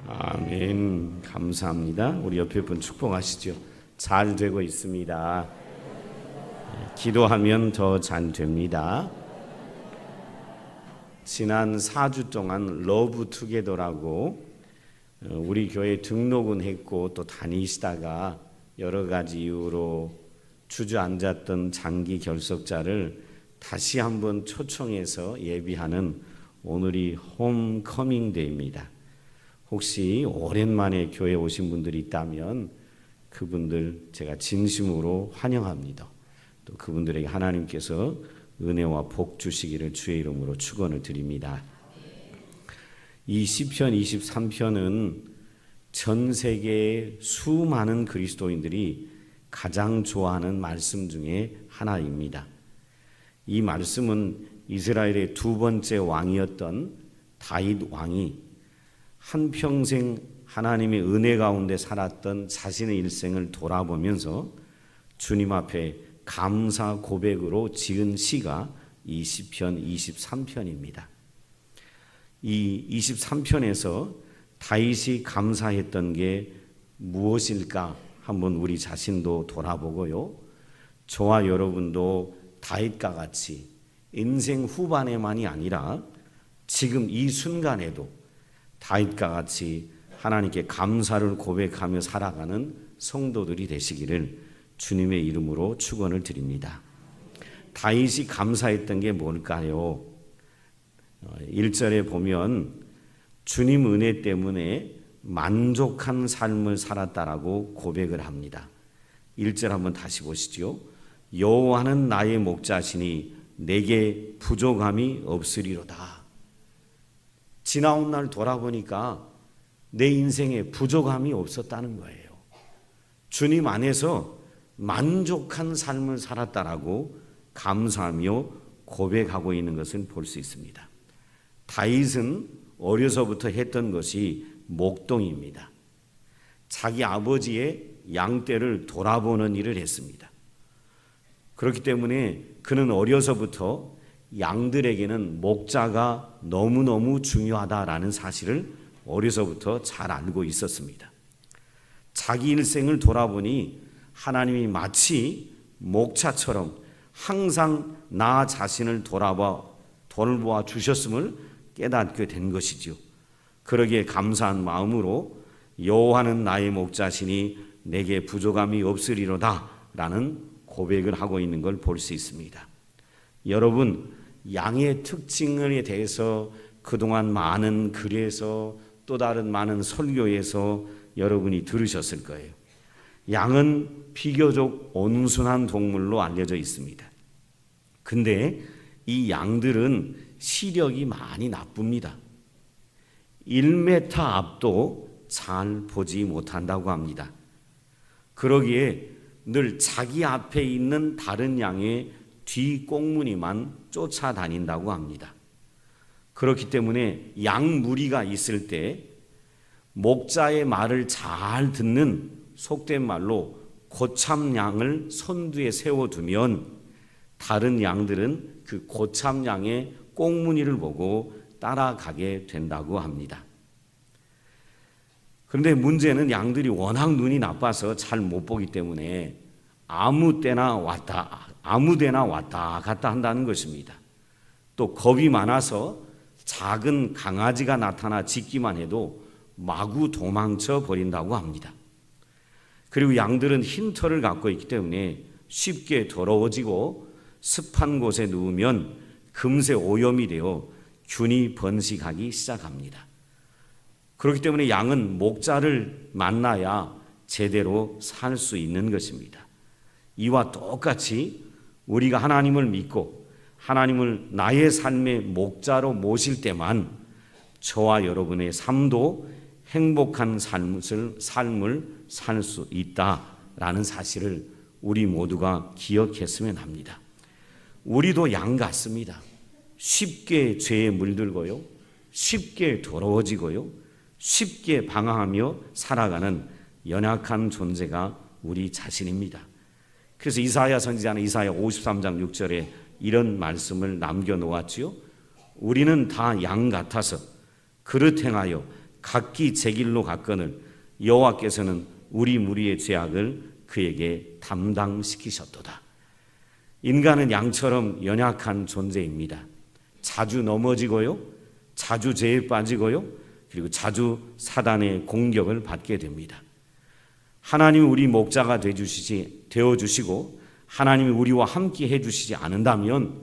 아멘. 감사합니다. 우리 옆에 분 축복하시죠. 잘 되고 있습니다. 기도하면 더 잘 됩니다. 지난 4주 동안 러브 투게더라고 우리 교회 등록은 했고 또 다니시다가 여러 가지 이유로 주저앉았던 장기 결석자를 다시 한번 초청해서 예비하는 오늘이 홈커밍 데이입니다. 혹시 오랜만에 교회 오신 분들이 있다면 그분들 제가 진심으로 환영합니다. 또 그분들에게 하나님께서 은혜와 복 주시기를 주의 이름으로 축원을 드립니다. 이 시편 23편은 전 세계의 수많은 그리스도인들이 가장 좋아하는 말씀 중에 하나입니다. 이 말씀은 이스라엘의 두 번째 왕이었던 다윗 왕이 한평생 하나님의 은혜 가운데 살았던 자신의 일생을 돌아보면서 주님 앞에 감사 고백으로 지은 시가 이 시편 23편입니다. 이 23편에서 다윗이 감사했던 게 무엇일까 한번 우리 자신도 돌아보고요. 저와 여러분도 다윗과 같이 인생 후반에만이 아니라 지금 이 순간에도 다윗과 같이 하나님께 감사를 고백하며 살아가는 성도들이 되시기를 주님의 이름으로 축원을 드립니다. 다윗이 감사했던 게 뭘까요? 1절에 보면 주님 은혜 때문에 만족한 삶을 살았다라고 고백을 합니다. 1절 한번 다시 보시죠. 여호와는 나의 목자시니 내게 부족함이 없으리로다. 지나온 날 돌아보니까 내 인생에 부족함이 없었다는 거예요. 주님 안에서 만족한 삶을 살았다라고 감사하며 고백하고 있는 것을 볼 수 있습니다. 다윗은 어려서부터 했던 것이 목동입니다. 자기 아버지의 양떼를 돌아보는 일을 했습니다. 그렇기 때문에 그는 어려서부터 양들에게는 목자가 너무너무 중요하다라는 사실을 어려서부터 잘 알고 있었습니다. 자기 일생을 돌아보니 하나님이 마치 목자처럼 항상 나 자신을 돌보아 주셨음을 깨닫게 된 것이지요. 그러기에 감사한 마음으로 여호와는 나의 목자시니 내게 부족함이 없으리로다 라는 고백을 하고 있는 걸 볼 수 있습니다. 여러분, 양의 특징에 대해서 그동안 많은 글에서 또 다른 많은 설교에서 여러분이 들으셨을 거예요. 양은 비교적 온순한 동물로 알려져 있습니다. 근데 이 양들은 시력이 많이 나쁩니다. 1m 앞도 잘 보지 못한다고 합니다. 그러기에 늘 자기 앞에 있는 다른 양의 뒤 꽁무니만 쫓아다닌다고 합니다. 그렇기 때문에 양 무리가 있을 때 목자의 말을 잘 듣는 속된 말로 고참 양을 선두에 세워두면 다른 양들은 그 고참 양의 꽁무니를 보고 따라가게 된다고 합니다. 그런데 문제는 양들이 워낙 눈이 나빠서 잘 못 보기 때문에 아무데나 왔다 갔다 한다는 것입니다. 또 겁이 많아서 작은 강아지가 나타나 짖기만 해도 마구 도망쳐 버린다고 합니다. 그리고 양들은 흰 털을 갖고 있기 때문에 쉽게 더러워지고 습한 곳에 누우면 금세 오염이 되어 균이 번식하기 시작합니다. 그렇기 때문에 양은 목자를 만나야 제대로 살 수 있는 것입니다. 이와 똑같이 우리가 하나님을 믿고 하나님을 나의 삶의 목자로 모실 때만 저와 여러분의 삶도 행복한 삶을 살 수 있다라는 사실을 우리 모두가 기억했으면 합니다. 우리도 양 같습니다. 쉽게 죄에 물들고요, 쉽게 더러워지고요, 쉽게 방황하며 살아가는 연약한 존재가 우리 자신입니다. 그래서 이사야 선지자는 이사야 53장 6절에 이런 말씀을 남겨놓았지요. 우리는 다 양 같아서 그릇 행하여 각기 제 길로 갔거늘 여호와께서는 우리 무리의 죄악을 그에게 담당시키셨도다. 인간은 양처럼 연약한 존재입니다. 자주 넘어지고요, 자주 죄에 빠지고요, 그리고 자주 사단의 공격을 받게 됩니다. 하나님이 우리 목자가 되어주시고 하나님이 우리와 함께 해주시지 않는다면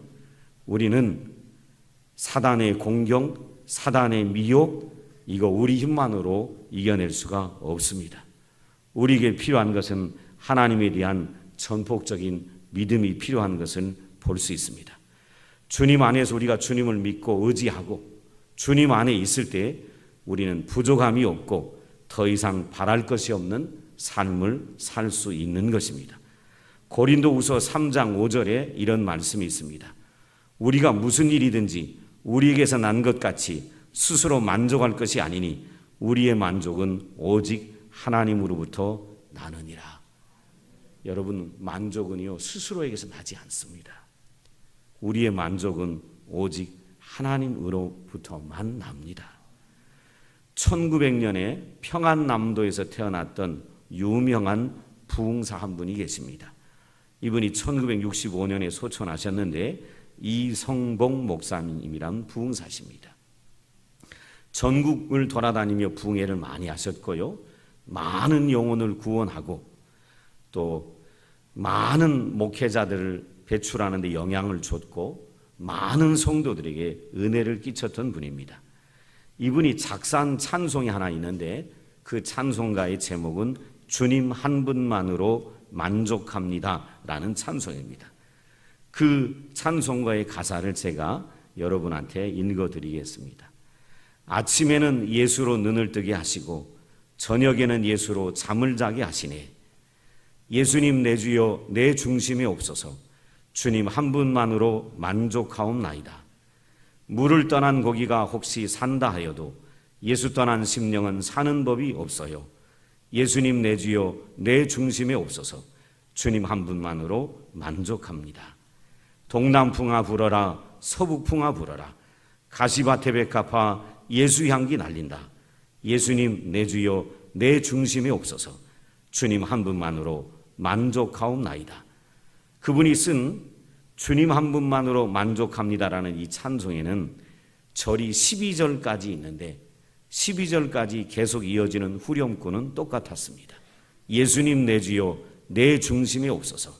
우리는 사단의 공격, 사단의 미혹, 이거 우리 힘만으로 이겨낼 수가 없습니다. 우리에게 필요한 것은 하나님에 대한 전폭적인 믿음이 필요한 것을 볼 수 있습니다. 주님 안에서 우리가 주님을 믿고 의지하고 주님 안에 있을 때 우리는 부족함이 없고 더 이상 바랄 것이 없는 삶을 살 수 있는 것입니다. 고린도후서 3장 5절에 이런 말씀이 있습니다. 우리가 무슨 일이든지 우리에게서 난 것 같이 스스로 만족할 것이 아니니 우리의 만족은 오직 하나님으로부터 나느니라. 여러분, 만족은요 스스로에게서 나지 않습니다. 우리의 만족은 오직 하나님으로부터만 납니다. 1900년에 평안남도에서 태어났던 유명한 부흥사 한 분이 계십니다. 이분이 1965년에 소천하셨는데 이성봉 목사님이란 부흥사십니다. 전국을 돌아다니며 부흥회를 많이 하셨고요, 많은 영혼을 구원하고 또 많은 목회자들을 배출하는 데 영향을 줬고 많은 성도들에게 은혜를 끼쳤던 분입니다. 이분이 작사한 찬송이 하나 있는데 그 찬송가의 제목은 주님 한 분만으로 만족합니다 라는 찬송입니다. 그 찬송가의 가사를 제가 여러분한테 읽어드리겠습니다. 아침에는 예수로 눈을 뜨게 하시고 저녁에는 예수로 잠을 자게 하시네. 예수님 내 주여 내 중심에 없어서 주님 한 분만으로 만족하옵나이다. 물을 떠난 고기가 혹시 산다 하여도 예수 떠난 심령은 사는 법이 없어요. 예수님 내 주여 내 중심에 없어서 주님 한 분만으로 만족합니다. 동남풍아 불어라 서북풍아 불어라 가시밭에 백합화 예수 향기 날린다. 예수님 내 주여 내 중심에 없어서 주님 한 분만으로 만족하옵나이다. 그분이 쓴 주님 한 분만으로 만족합니다라는 이 찬송에는 절이 12절까지 있는데 12절까지 계속 이어지는 후렴구는 똑같았습니다. 예수님 내 주여 내 중심에 없어서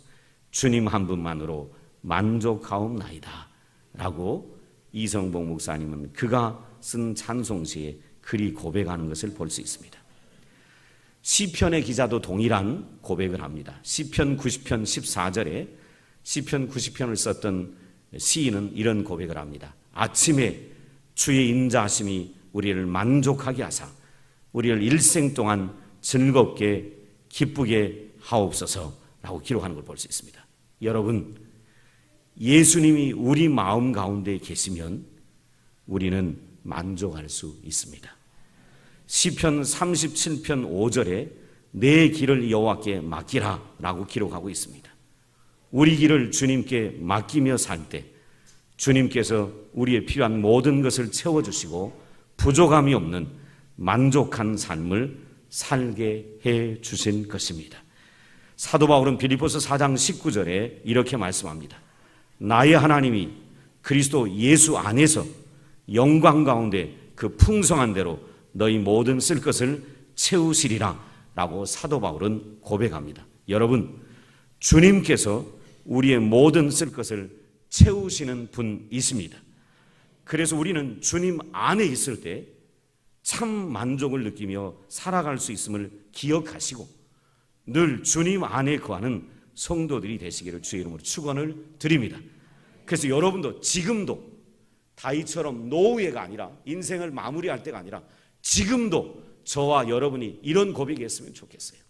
주님 한 분만으로 만족하옵나이다 라고 이성봉 목사님은 그가 쓴 찬송시에 그리 고백하는 것을 볼 수 있습니다. 시편의 기자도 동일한 고백을 합니다. 시편 90편 14절에 시편 90편을 썼던 시인은 이런 고백을 합니다. 아침에 주의 인자하심이 우리를 만족하게 하사 우리를 일생 동안 즐겁게 기쁘게 하옵소서라고 기록하는 걸 볼 수 있습니다. 여러분, 예수님이 우리 마음 가운데 계시면 우리는 만족할 수 있습니다. 시편 37편 5절에 내 길을 여호와께 맡기라 라고 기록하고 있습니다. 우리 길을 주님께 맡기며 살 때 주님께서 우리의 필요한 모든 것을 채워주시고 부족함이 없는 만족한 삶을 살게 해 주신 것입니다. 사도 바울은 빌립보서 4장 19절에 이렇게 말씀합니다. 나의 하나님이 그리스도 예수 안에서 영광 가운데 그 풍성한 대로 너희 모든 쓸 것을 채우시리라 라고 사도 바울은 고백합니다. 여러분, 주님께서 우리의 모든 쓸 것을 채우시는 분이십니다. 그래서 우리는 주님 안에 있을 때 참 만족을 느끼며 살아갈 수 있음을 기억하시고 늘 주님 안에 거하는 성도들이 되시기를 주의 이름으로 축원을 드립니다. 그래서 여러분도 지금도 다윗처럼 노후가 아니라 인생을 마무리할 때가 아니라 지금도 저와 여러분이 이런 고백이 했으면 좋겠어요.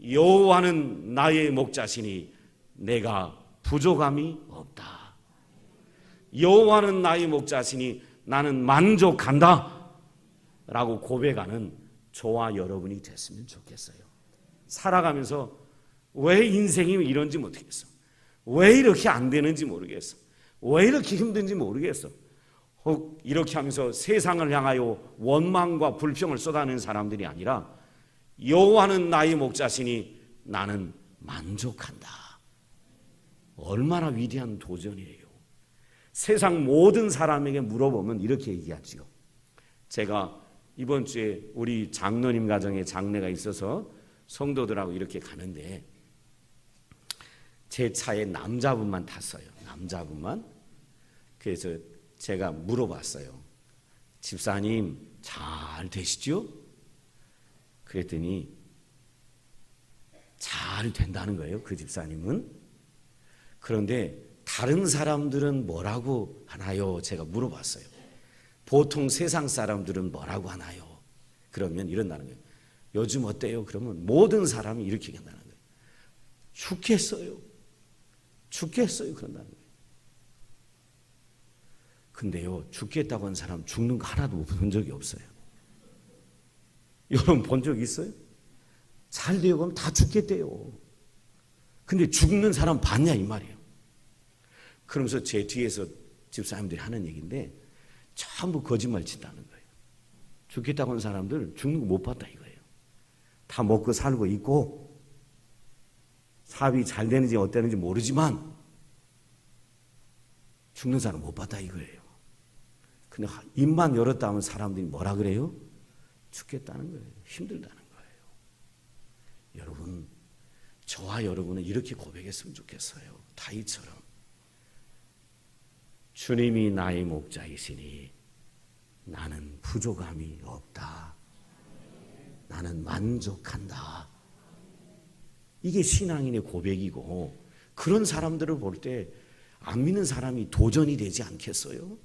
여호와는 나의 목자시니 내가 부족함이 없다. 여호와는 나의 목자시니 나는 만족한다 라고 고백하는 저와 여러분이 됐으면 좋겠어요. 살아가면서 왜 인생이 이런지 모르겠어, 왜 이렇게 안 되는지 모르겠어, 왜 이렇게 힘든지 모르겠어, 혹 이렇게 하면서 세상을 향하여 원망과 불평을 쏟아내는 사람들이 아니라 여호와는 나의 목자시니 나는 만족한다. 얼마나 위대한 도전이에요. 세상 모든 사람에게 물어보면 이렇게 얘기하지요. 제가 이번 주에 우리 장로님 가정에 장례가 있어서 성도들하고 이렇게 가는데 제 차에 남자분만 탔어요. 남자분만. 그래서 제가 물어봤어요. 집사님 잘 되시죠? 그랬더니 잘 된다는 거예요. 그 집사님은. 그런데 다른 사람들은 뭐라고 하나요? 제가 물어봤어요. 보통 세상 사람들은 뭐라고 하나요? 그러면 이런다는 거예요. 요즘 어때요? 그러면 모든 사람이 이렇게 얘기한다는 거예요. 죽겠어요. 죽겠어요. 그런다는 거예요. 근데요, 죽겠다고 하는 사람 죽는 거 하나도 본 적이 없어요. 여러분 본 적 있어요? 잘 되어 가면 다 죽겠대요. 근데 죽는 사람 봤냐 이 말이에요. 그러면서 제 뒤에서 집사님들이 하는 얘기인데 전부 거짓말 친다는 거예요. 죽겠다고 하는 사람들 죽는 거 못 봤다 이거예요. 다 먹고 살고 있고 사업이 잘 되는지 어땠는지 모르지만 죽는 사람 못 봤다 이거예요. 근데 입만 열었다 하면 사람들이 뭐라 그래요? 죽겠다는 거예요. 힘들다는 거예요. 여러분, 저와 여러분은 이렇게 고백했으면 좋겠어요. 다윗처럼. 주님이 나의 목자이시니 나는 부족함이 없다. 나는 만족한다. 이게 신앙인의 고백이고 그런 사람들을 볼 때 안 믿는 사람이 도전이 되지 않겠어요?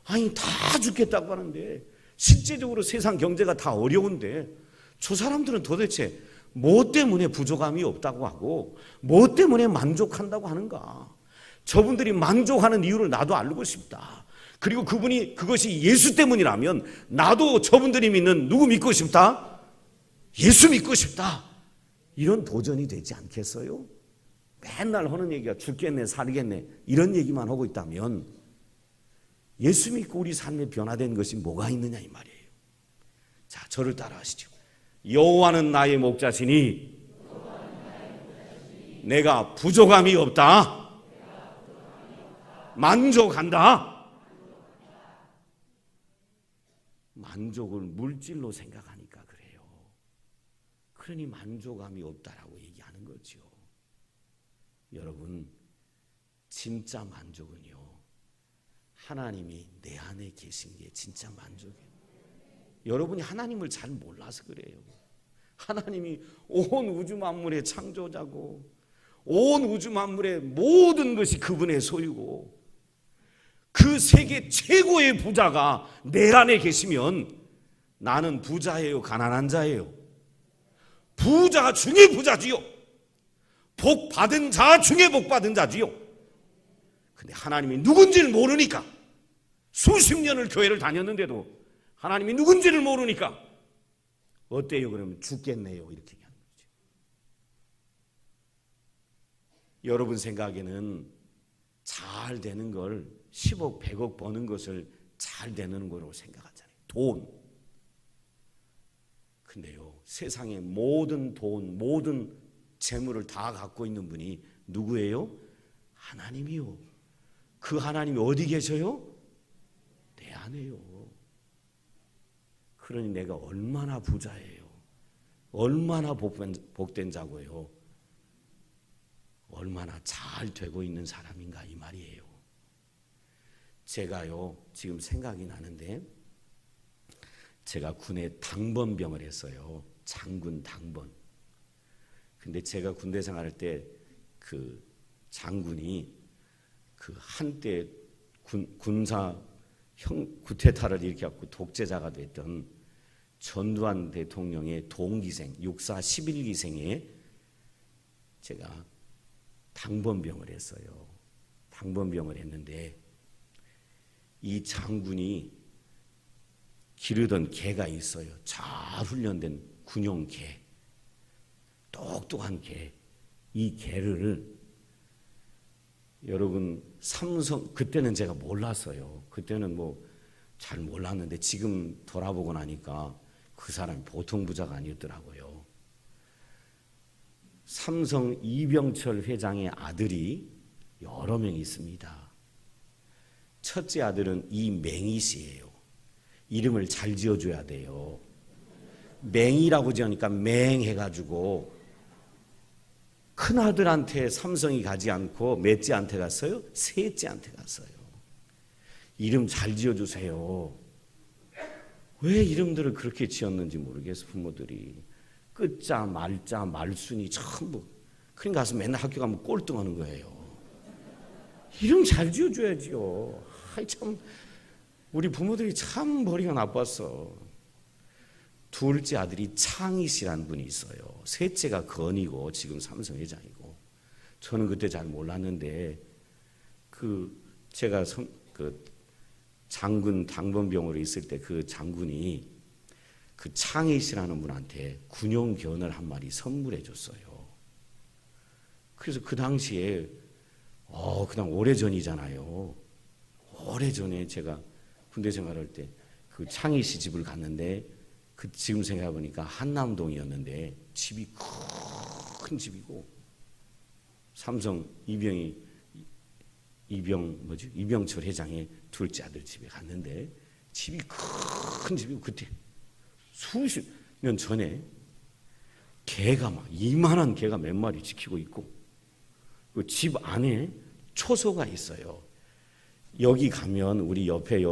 아니 다 죽겠다고 하는데 실제적으로 세상 경제가 다 어려운데 저 사람들은 도대체 뭐 때문에 부족함이 없다고 하고 뭐 때문에 만족한다고 하는가? 저분들이 만족하는 이유를 나도 알고 싶다. 그리고 그것이 예수 때문이라면 나도 저분들이 믿는 누구 믿고 싶다? 예수 믿고 싶다. 이런 도전이 되지 않겠어요? 맨날 하는 얘기가 죽겠네 살겠네 이런 얘기만 하고 있다면 예수 믿고 우리 삶에 변화된 것이 뭐가 있느냐 이 말이에요. 자, 저를 따라 하시죠. 여호와는 나의 목자시니 내가 부족함이 없다. 만족한다. 만족을 물질로 생각하니까 그래요. 그러니 만족함이 없다라고 얘기하는 거죠. 여러분, 진짜 만족은요, 하나님이 내 안에 계신 게 진짜 만족이에요. 여러분이 하나님을 잘 몰라서 그래요. 하나님이 온 우주 만물의 창조자고 온 우주 만물의 모든 것이 그분의 소유고 그 세계 최고의 부자가 내 안에 계시면 나는 부자예요? 가난한 자예요? 부자 중에 부자지요. 복 받은 자 중에 복 받은 자지요. 근데 하나님이 누군지를 모르니까 수십 년을 교회를 다녔는데도 하나님이 누군지를 모르니까 어때요? 그러면 죽겠네요. 이렇게 얘기하는 거죠. 여러분 생각에는 잘 되는 걸 10억, 100억 버는 것을 잘 되는 거로 생각하잖아요. 돈. 근데요, 세상의 모든 돈, 모든 재물을 다 갖고 있는 분이 누구예요? 하나님이요. 그 하나님이 어디 계셔요? 내 안에요. 그러니 내가 얼마나 부자예요. 얼마나 복된 자고요. 얼마나 잘 되고 있는 사람인가 이 말이에요. 제가요 지금 생각이 나는데 제가 군에 당번병을 했어요. 장군 당번. 근데 제가 군대 생활할 때 그 장군이 그 한때 군사 구테타를 일으켜갖고 독재자가 됐던 전두환 대통령의 동기생 6.4 11기생에 제가 당번병을 했어요. 당번병을 했는데 이 장군이 기르던 개가 있어요. 잘 훈련된 군용 개. 똑똑한 개. 이 개를 여러분 삼성 그때는 제가 몰랐어요. 그때는 뭐 잘 몰랐는데 지금 돌아보고 나니까 그 사람이 보통 부자가 아니었더라고요. 삼성 이병철 회장의 아들이 여러 명 있습니다. 첫째 아들은 이맹희 씨예요. 이름을 잘 지어줘야 돼요. 맹이라고 지으니까 맹해가지고 큰아들한테 삼성이 가지 않고 몇째한테 갔어요? 셋째한테 갔어요. 이름 잘 지어주세요. 왜 이름들을 그렇게 지었는지 모르겠어. 부모들이 끝자 말자 말순이 전부. 그러니까 가서 맨날 학교 가면 꼴등하는 거예요. 이름 잘 지어줘야지요. 아이 참 우리 부모들이 참 머리가 나빴어. 둘째 아들이 창희 씨라는 분이 있어요. 셋째가 건이고 지금 삼성 회장이고. 저는 그때 잘 몰랐는데 제가 장군 당번병으로 있을 때 그 장군이 그 창희 씨라는 분한테 군용견을 한 마리 선물해 줬어요. 그래서 그 당시에 그냥 오래전이잖아요. 오래전에 제가 군대 생활할 때 그 창희 씨 집을 갔는데 지금 생각해 보니까 한남동이었는데 집이 큰 집이고 삼성 이병철 회장의 둘째 아들 집에 갔는데 집이 큰 집이고 그때 수십 년 전에 개가 막 이만한 개가 몇 마리 지키고 있고 그 집 안에 초소가 있어요. 여기 가면 우리 옆에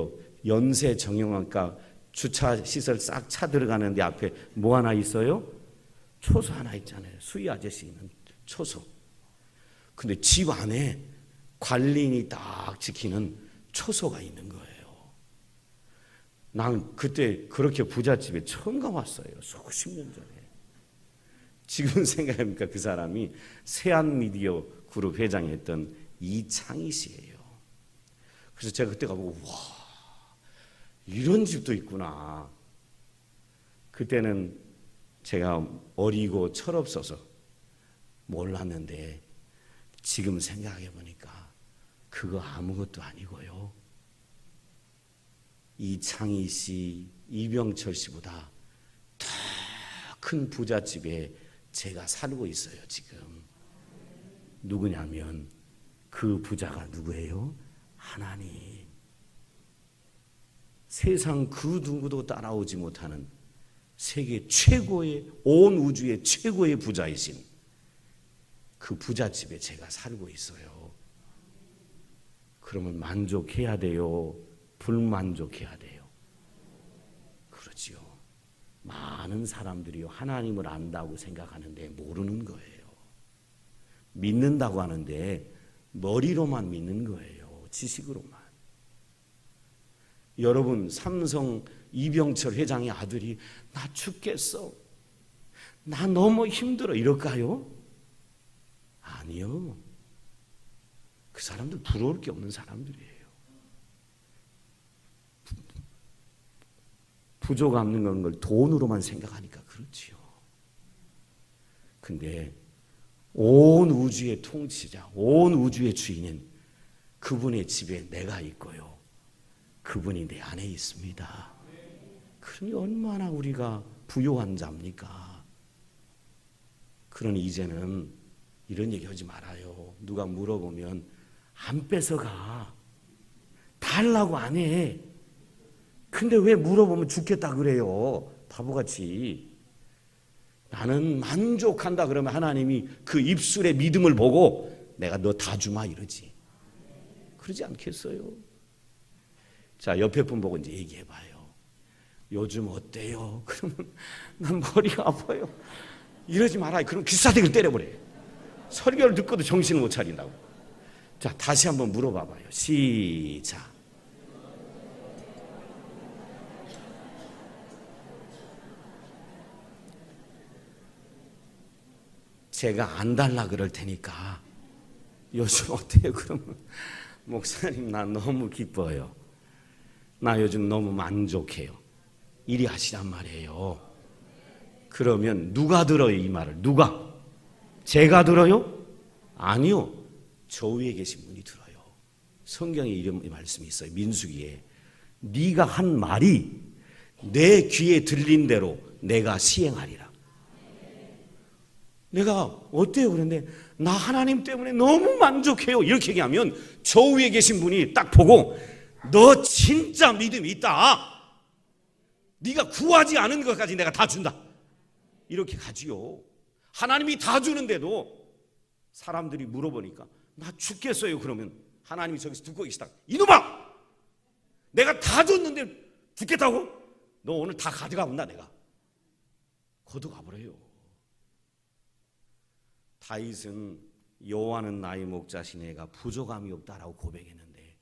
연세 정형외과 주차 시설 싹 차 들어가는데 앞에 뭐 하나 있어요? 초소 하나 있잖아요. 수희 아저씨 있는 초소. 근데 집 안에 관리인이 딱 지키는 초소가 있는 거예요. 난 그때 그렇게 부잣집에 처음 가봤어요. 수십 년 전에. 지금 생각해보니까 그 사람이 세안미디어 그룹 회장했던 이창희 씨예요. 그래서 제가 그때 가보고 와 이런 집도 있구나. 그때는 제가 어리고 철없어서 몰랐는데 지금 생각해보니까 그거 아무것도 아니고요. 이창희 씨, 이병철 씨보다 더 큰 부잣집에 제가 살고 있어요. 지금 누구냐면 그 부자가 누구예요? 하나님. 세상 그 누구도 따라오지 못하는 세계 최고의 온 우주의 최고의 부자이신 그 부잣집에 제가 살고 있어요. 그러면 만족해야 돼요? 불만족해야 돼요? 그렇지요. 많은 사람들이 하나님을 안다고 생각하는데 모르는 거예요. 믿는다고 하는데 머리로만 믿는 거예요. 지식으로만. 여러분 삼성 이병철 회장의 아들이 나 죽겠어. 나 너무 힘들어. 이럴까요? 아니요. 그 사람들 부러울 게 없는 사람들이에요. 부족 없는 걸 돈으로만 생각하니까 그렇지요. 근데 온 우주의 통치자, 온 우주의 주인은 그분의 집에 내가 있고요. 그분이 내 안에 있습니다. 그러니 얼마나 우리가 부요한 자입니까? 그러니 이제는 이런 얘기 하지 말아요. 누가 물어보면 안 뺏어가. 달라고 안 해. 근데 왜 물어보면 죽겠다 그래요? 바보같이. 나는 만족한다 그러면 하나님이 그 입술의 믿음을 보고 내가 너 다 주마 이러지. 그러지 않겠어요? 자, 옆에 분 보고 이제 얘기해봐요. 요즘 어때요? 그러면 난 머리가 아파요. 이러지 말아요. 그럼 귀싸대기를 때려버려요. 설교를 듣고도 정신을 못 차린다고. 자, 다시 한번 물어봐봐요. 시작. 제가 안 달라 그럴 테니까 요즘 어때요? 그러면 목사님 나 너무 기뻐요. 나 요즘 너무 만족해요. 이리 하시란 말이에요. 그러면 누가 들어요? 이 말을. 누가? 제가 들어요? 아니요. 저 위에 계신 분이 들어요. 성경에 이런 말씀이 있어요. 민수기에 네가 한 말이 내 귀에 들린 대로 내가 시행하리라. 내가 어때요? 그런데 나 하나님 때문에 너무 만족해요. 이렇게 얘기하면 저 위에 계신 분이 딱 보고 너 진짜 믿음이 있다. 네가 구하지 않은 것까지 내가 다 준다. 이렇게 가지요. 하나님이 다 주는데도 사람들이 물어보니까 나 죽겠어요. 그러면 하나님이 저기서 듣고 계시다. 이놈아! 내가 다 줬는데 죽겠다고? 너 오늘 다 가져가 본다 내가. 걷어가버려요. 다윗은 여호와는 나의 목자시 내가 부족함이 없다라고 고백했는데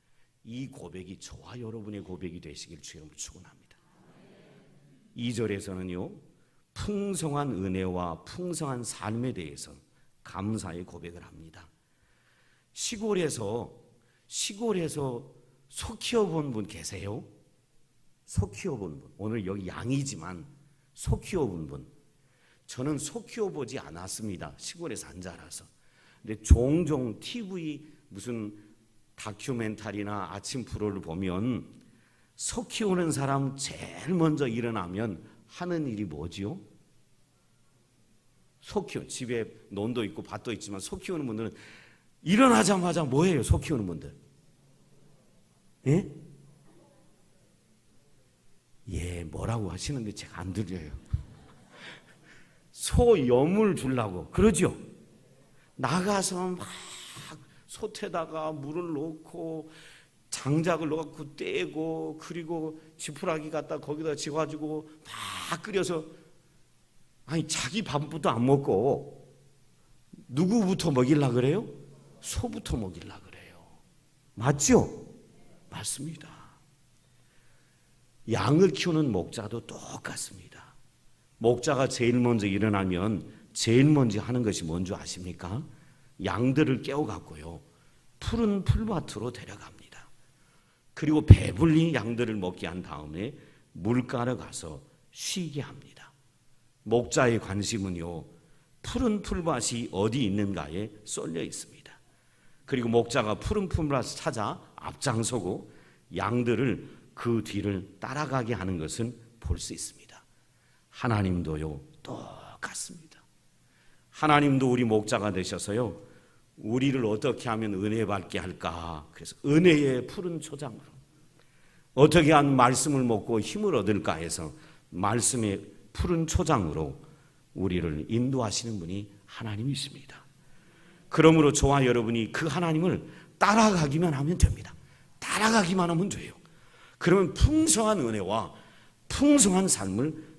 이 고백이 저와 여러분의 고백이 되시길 주님으로 축원합니다. 2절에서는요. 풍성한 은혜와 풍성한 삶에 대해서 감사의 고백을 합니다. 시골에서 소 키워본 분 계세요? 소 키워본 분. 오늘 여기 양이지만 소 키워본 분. 저는 소 키워보지 않았습니다. 시골에서 안 자라서. 근데 종종 TV 무슨 다큐멘터리나 아침 프로를 보면 소 키우는 사람 제일 먼저 일어나면 하는 일이 뭐지요? 소 키워. 집에 논도 있고 밭도 있지만 소 키우는 분들은 일어나자마자 뭐예요? 소 키우는 분들. 예? 예, 뭐라고 하시는데 제가 안 들려요. 소 염을 주려고 그러죠. 나가서 막 솥에다가 물을 넣고 장작을 넣고 떼고 그리고 지푸라기 갖다 거기다 지어가지고 막 끓여서 아니 자기 밥부터 안 먹고 누구부터 먹이려고 그래요? 소부터 먹이려고 그래요. 맞죠? 맞습니다. 양을 키우는 목자도 똑같습니다. 목자가 제일 먼저 일어나면 제일 먼저 하는 것이 뭔지 아십니까? 양들을 깨워갖고요 푸른 풀밭으로 데려갑니다. 그리고 배불리 양들을 먹게 한 다음에 물가로 가서 쉬게 합니다. 목자의 관심은요 푸른 풀밭이 어디 있는가에 쏠려 있습니다. 그리고 목자가 푸른 풀밭을 찾아 앞장서고 양들을 그 뒤를 따라가게 하는 것은 볼 수 있습니다. 하나님도요 똑같습니다. 하나님도 우리 목자가 되셔서요 우리를 어떻게 하면 은혜 받게 할까? 그래서 은혜의 푸른 초장으로 어떻게 하면 말씀을 먹고 힘을 얻을까 해서 말씀의 푸른 초장으로 우리를 인도하시는 분이 하나님이십니다. 그러므로 저와 여러분이 그 하나님을 따라가기만 하면 됩니다. 따라가기만 하면 돼요. 그러면 풍성한 은혜와 풍성한 삶을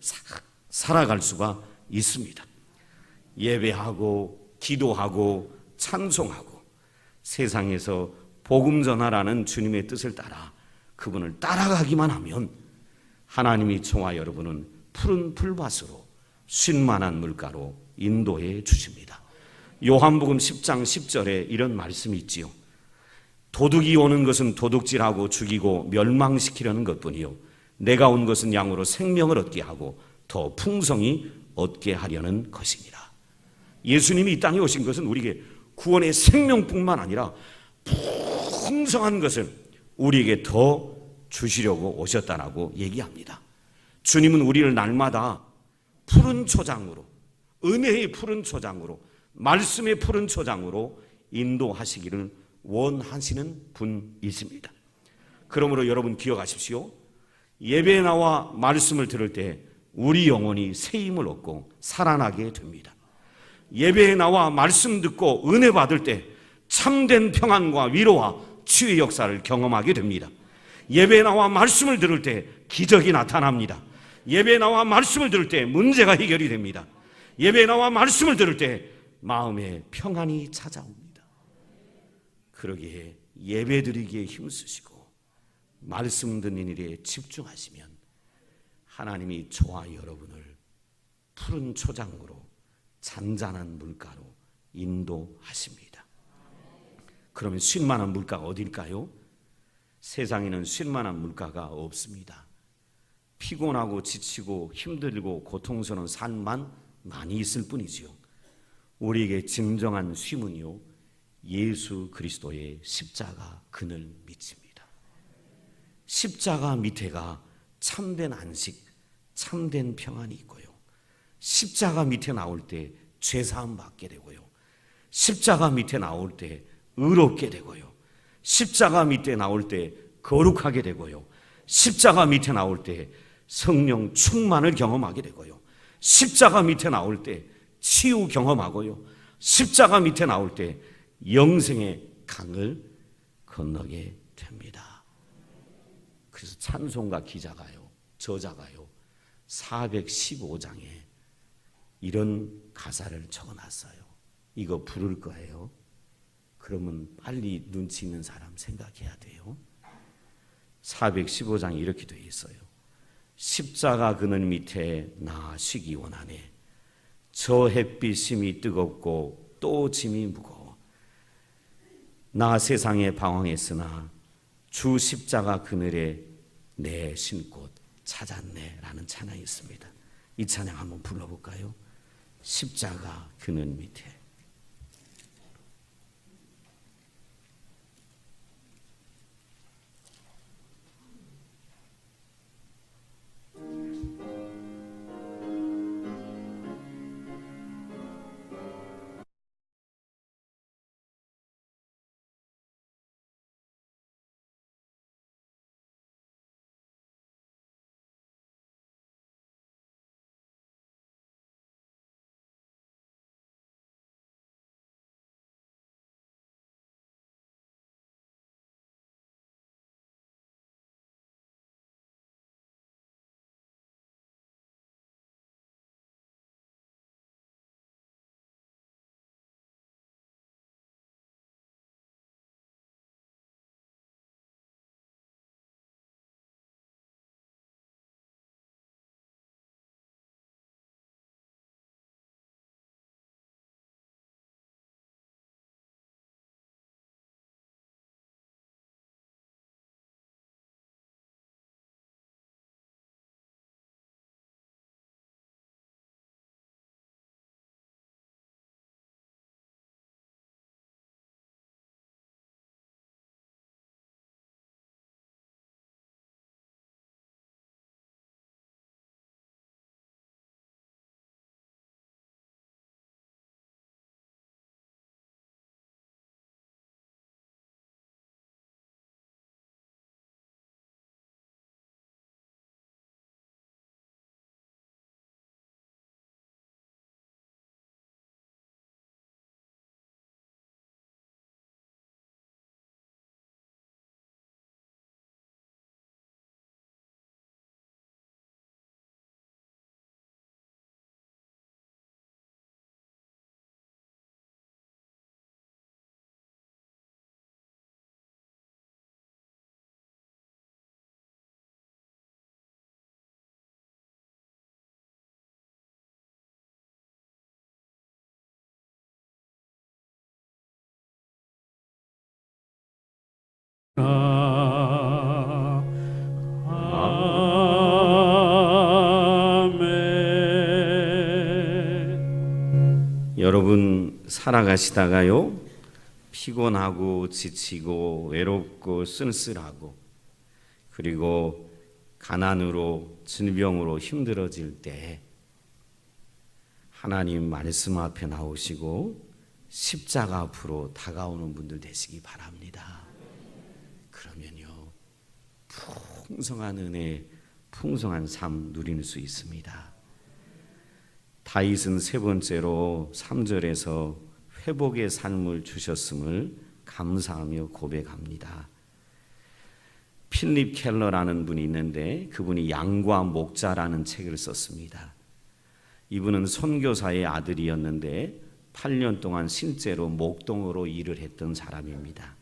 살아갈 수가 있습니다. 예배하고 기도하고 찬송하고 세상에서 복음 전하라는 주님의 뜻을 따라 그분을 따라가기만 하면 하나님이 저와 여러분은 푸른 풀밭으로 쉰만한 물가로 인도해 주십니다. 요한복음 10장 10절에 이런 말씀이 있지요. 도둑이 오는 것은 도둑질하고 죽이고 멸망시키려는 것뿐이요 내가 온 것은 양으로 생명을 얻게 하고 더 풍성히 얻게 하려는 것이니라. 예수님이 이 땅에 오신 것은 우리에게 구원의 생명뿐만 아니라 풍성한 것을 우리에게 더 주시려고 오셨다라고 얘기합니다. 주님은 우리를 날마다 푸른 초장으로, 은혜의 푸른 초장으로, 말씀의 푸른 초장으로 인도하시기를 원하시는 분이십니다. 그러므로 여러분 기억하십시오. 예배에 나와 말씀을 들을 때 우리 영혼이 새 힘을 얻고 살아나게 됩니다. 예배에 나와 말씀 듣고 은혜 받을 때 참된 평안과 위로와 치유의 역사를 경험하게 됩니다. 예배에 나와 말씀을 들을 때 기적이 나타납니다. 예배에 나와 말씀을 들을 때 문제가 해결이 됩니다. 예배에 나와 말씀을 들을 때 마음에 평안이 찾아옵니다. 그러기에 예배드리기에 힘쓰시고 말씀 듣는 일에 집중하시면 하나님이 저와 여러분을 푸른 초장으로 잔잔한 물가로 인도하십니다. 그러면 쉴만한 물가가 어딜까요? 세상에는 쉴만한 물가가 없습니다. 피곤하고 지치고 힘들고 고통스러운 삶만 많이 있을 뿐이지요. 우리에게 진정한 쉼은요 예수 그리스도의 십자가 그늘 믿습니다. 십자가 밑에가 참된 안식, 참된 평안이 있고요. 십자가 밑에 나올 때 죄사함 받게 되고요. 십자가 밑에 나올 때 의롭게 되고요. 십자가 밑에 나올 때 거룩하게 되고요. 십자가 밑에 나올 때 성령 충만을 경험하게 되고요. 십자가 밑에 나올 때 치유 경험하고요. 십자가 밑에 나올 때 영생의 강을 건너게 됩니다. 그래서 찬송가 기자가요, 저자가요, 415장에 이런 가사를 적어놨어요. 이거 부를 거예요. 그러면 빨리 눈치 있는 사람 생각해야 돼요. 415장에 이렇게 되어 있어요. 십자가 그늘 밑에 나 쉬기 원하네. 저 햇빛 심이 뜨겁고 또 짐이 무거워. 나 세상에 방황했으나 주 십자가 그늘에 내 쉴 곳 찾았네 라는 찬양이 있습니다. 이 찬양 한번 불러볼까요? 십자가 그늘 밑에. 여러분 살아가시다가요, 피곤하고 지치고 외롭고 쓸쓸하고 그리고 가난으로 질병으로 힘들어질 때 하나님 말씀 앞에 나오시고 십자가 앞으로 다가오는 분들 되시기 바랍니다. 그러면요, 풍성한 은혜, 풍성한 삶 누릴 수 있습니다. 다윗은 세 번째로 3절에서 회복의 삶을 주셨음을 감사하며 고백합니다. 필립 켈러라는 분이 있는데 그분이 양과 목자라는 책을 썼습니다. 이분은 선교사의 아들이었는데 8년 동안 실제로 목동으로 일을 했던 사람입니다.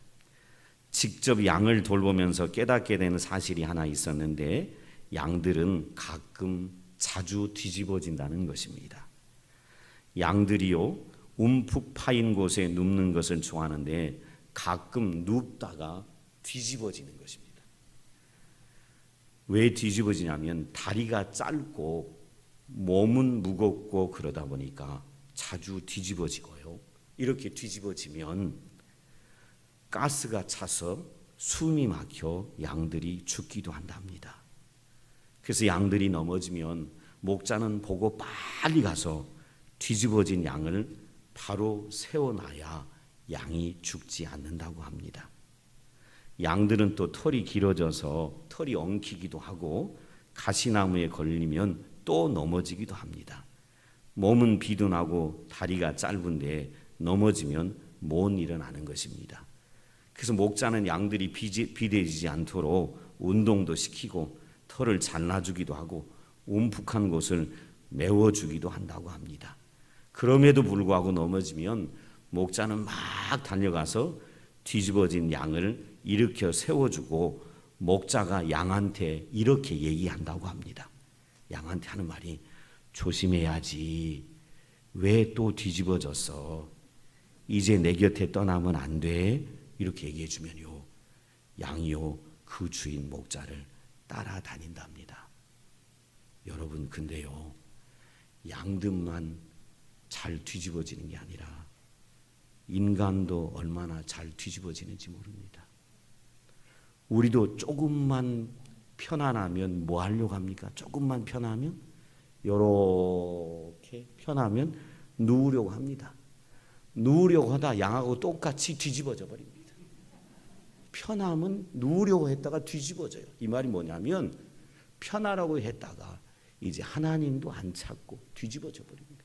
직접 양을 돌보면서 깨닫게 되는 사실이 하나 있었는데 양들은 가끔 자주 뒤집어진다는 것입니다. 양들이요, 움푹 파인 곳에 눕는 것을 좋아하는데 가끔 눕다가 뒤집어지는 것입니다. 왜 뒤집어지냐면 다리가 짧고 몸은 무겁고 그러다 보니까 자주 뒤집어지고요. 이렇게 뒤집어지면 가스가 차서 숨이 막혀 양들이 죽기도 한답니다. 그래서 양들이 넘어지면 목자는 보고 빨리 가서 뒤집어진 양을 바로 세워놔야 양이 죽지 않는다고 합니다. 양들은 또 털이 길어져서 털이 엉키기도 하고 가시나무에 걸리면 또 넘어지기도 합니다. 몸은 비둔하고 다리가 짧은데 넘어지면 못 일어나는 것입니다. 그래서 목자는 양들이 비대해지지 않도록 운동도 시키고 털을 잘라주기도 하고 움푹한 곳을 메워주기도 한다고 합니다. 그럼에도 불구하고 넘어지면 목자는 막 달려가서 뒤집어진 양을 일으켜 세워주고 목자가 양한테 이렇게 얘기한다고 합니다. 양한테 하는 말이 조심해야지. 왜 또 뒤집어졌어? 이제 내 곁에 떠나면 안 돼. 이렇게 얘기해 주면요, 양이요 그 주인 목자를 따라다닌답니다. 여러분, 근데요, 양들만 잘 뒤집어지는 게 아니라 인간도 얼마나 잘 뒤집어지는지 모릅니다. 우리도 조금만 편안하면 뭐 하려고 합니까? 조금만 편하면, 이렇게 편하면 누우려고 합니다. 누우려고 하다 양하고 똑같이 뒤집어져 버립니다. 편함은 누우려고 했다가 뒤집어져요. 이 말이 뭐냐면 편하라고 했다가 이제 하나님도 안 찾고 뒤집어져 버립니다.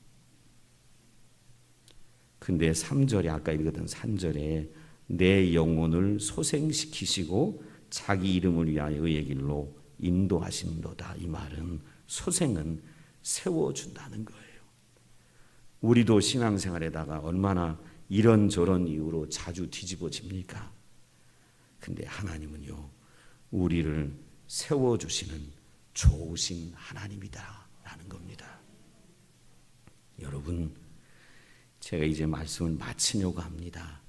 근데 3절에 아까 읽었던 3절에 내 영혼을 소생시키시고 자기 이름을 위하여 의의 길로 인도하신도다. 이 말은 소생은 세워준다는 거예요. 우리도 신앙생활에다가 얼마나 이런저런 이유로 자주 뒤집어집니까? 근데 하나님은요, 우리를 세워주시는 좋으신 하나님이다라는 겁니다. 여러분, 제가 이제 말씀을 마치려고 합니다.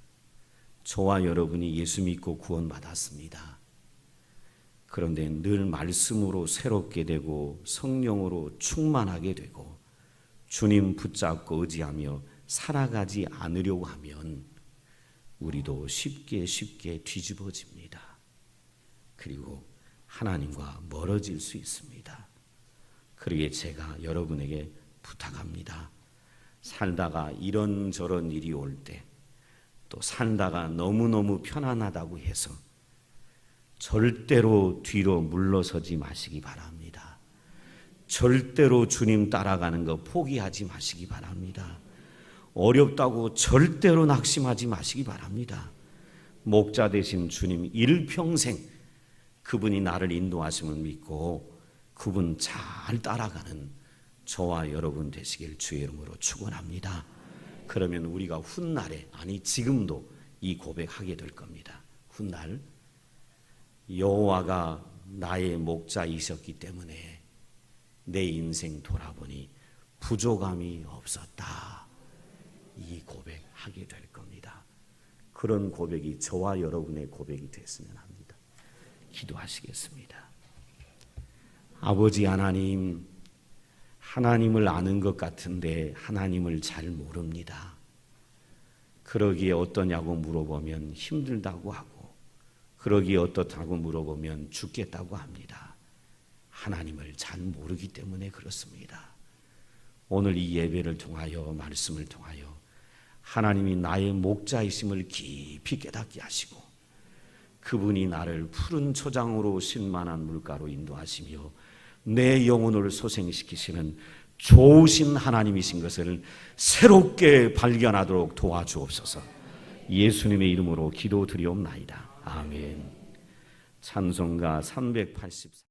저와 여러분이 예수 믿고 구원받았습니다. 그런데 늘 말씀으로 새롭게 되고 성령으로 충만하게 되고 주님 붙잡고 의지하며 살아가지 않으려고 하면 우리도 쉽게 뒤집어집니다. 그리고 하나님과 멀어질 수 있습니다. 그러기에 제가 여러분에게 부탁합니다. 살다가 이런저런 일이 올 때, 또 살다가 너무너무 편안하다고 해서 절대로 뒤로 물러서지 마시기 바랍니다. 절대로 주님 따라가는 거 포기하지 마시기 바랍니다. 어렵다고 절대로 낙심하지 마시기 바랍니다. 목자 되신 주님 일평생 그분이 나를 인도하심을 믿고 그분 잘 따라가는 저와 여러분 되시길 주의 이름으로 축원합니다. 그러면 우리가 훗날에, 아니 지금도 이 고백하게 될 겁니다. 훗날 여호와가 나의 목자이셨기 때문에 내 인생 돌아보니 부족함이 없었다. 이 고백하게 될 겁니다. 그런 고백이 저와 여러분의 고백이 됐으면 합니다. 기도하시겠습니다. 아버지 하나님, 하나님을 아는 것 같은데 하나님을 잘 모릅니다. 그러기에 어떠냐고 물어보면 힘들다고 하고, 그러기에 어떻다고 물어보면 죽겠다고 합니다. 하나님을 잘 모르기 때문에 그렇습니다. 오늘 이 예배를 통하여, 말씀을 통하여 하나님이 나의 목자이심을 깊이 깨닫게 하시고 그분이 나를 푸른 초장으로 쉴만한 물가로 인도하시며 내 영혼을 소생시키시는 좋으신 하나님이신 것을 새롭게 발견하도록 도와주옵소서. 예수님의 이름으로 기도드리옵나이다. 아멘. 찬송가 384